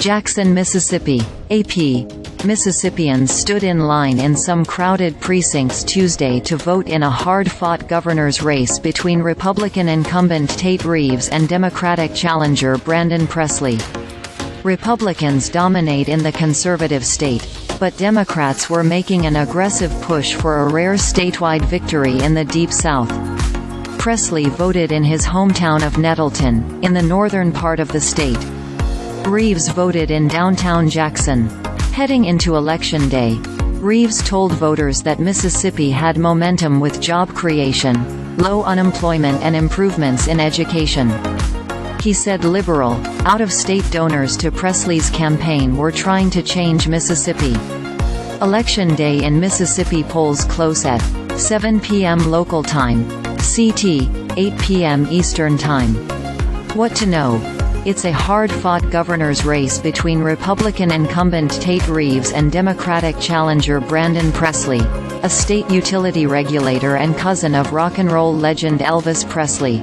Jackson, Mississippi. AP. Mississippians stood in line in some crowded precincts Tuesday to vote in a hard-fought governor's race between Republican incumbent Tate Reeves and Democratic challenger Brandon Presley. Republicans dominate in the conservative state, but Democrats were making an aggressive push for a rare statewide victory in the Deep South. Presley voted in his hometown of Nettleton, in the northern part of the state. Reeves voted in downtown Jackson. Heading into Election Day, Reeves told voters that Mississippi had momentum with job creation, low unemployment and improvements in education. He said liberal, out-of-state donors to Presley's campaign were trying to change Mississippi. Election Day in Mississippi polls close at 7 p.m. local time, CT, 8 p.m. Eastern Time. What to know? It's a hard-fought governor's race between Republican incumbent Tate Reeves and Democratic challenger Brandon Presley, a state utility regulator and cousin of rock and roll legend Elvis Presley.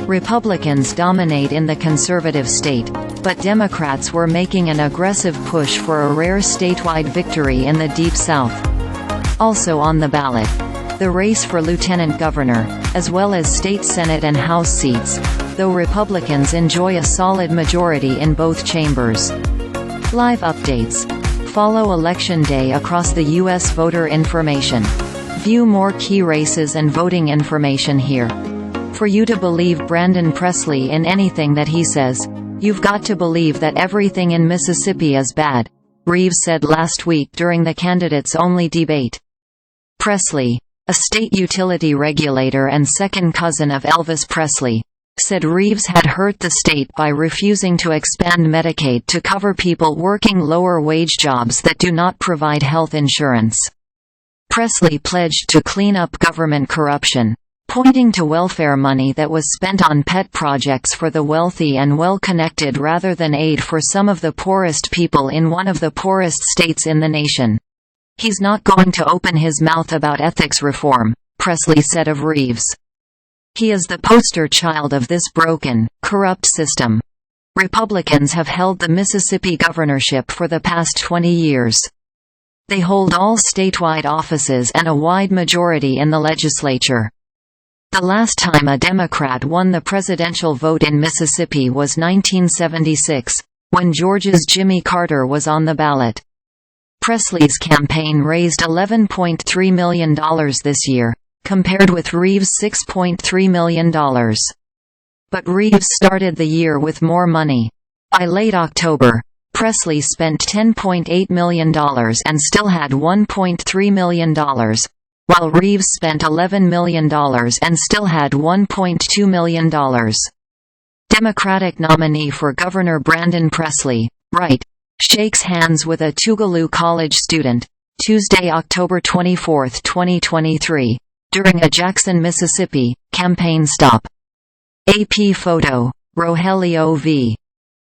Republicans dominate in the conservative state, but Democrats were making an aggressive push for a rare statewide victory in the Deep South. Also on the ballot, the race for lieutenant governor, as well as state Senate and House seats, though Republicans enjoy a solid majority in both chambers. Live updates. Follow Election Day across the U.S. voter information. View more key races and voting information here. For you to believe Brandon Presley in anything that he says, you've got to believe that everything in Mississippi is bad, Reeves said last week during the candidates-only debate. Presley, a state utility regulator and second cousin of Elvis Presley, said Reeves had hurt the state by refusing to expand Medicaid to cover people working lower-wage jobs that do not provide health insurance. Presley pledged to clean up government corruption, pointing to welfare money that was spent on pet projects for the wealthy and well-connected rather than aid for some of the poorest people in one of the poorest states in the nation. He's not going to open his mouth about ethics reform, Presley said of Reeves. He is the poster child of this broken, corrupt system. Republicans have held the Mississippi governorship for the past 20 years. They hold all statewide offices and a wide majority in the legislature. The last time a Democrat won the presidential vote in Mississippi was 1976, when Georgia's Jimmy Carter was on the ballot. Presley's campaign raised $11.3 million this year, compared with Reeves' $6.3 million. But Reeves started the year with more money. By late October, Presley spent $10.8 million and still had $1.3 million, while Reeves spent $11 million and still had $1.2 million. Democratic nominee for Governor Brandon Presley, right, shakes hands with a Tougaloo College student, Tuesday, October 24, 2023, during a Jackson, Mississippi, campaign stop. AP photo, Rogelio V.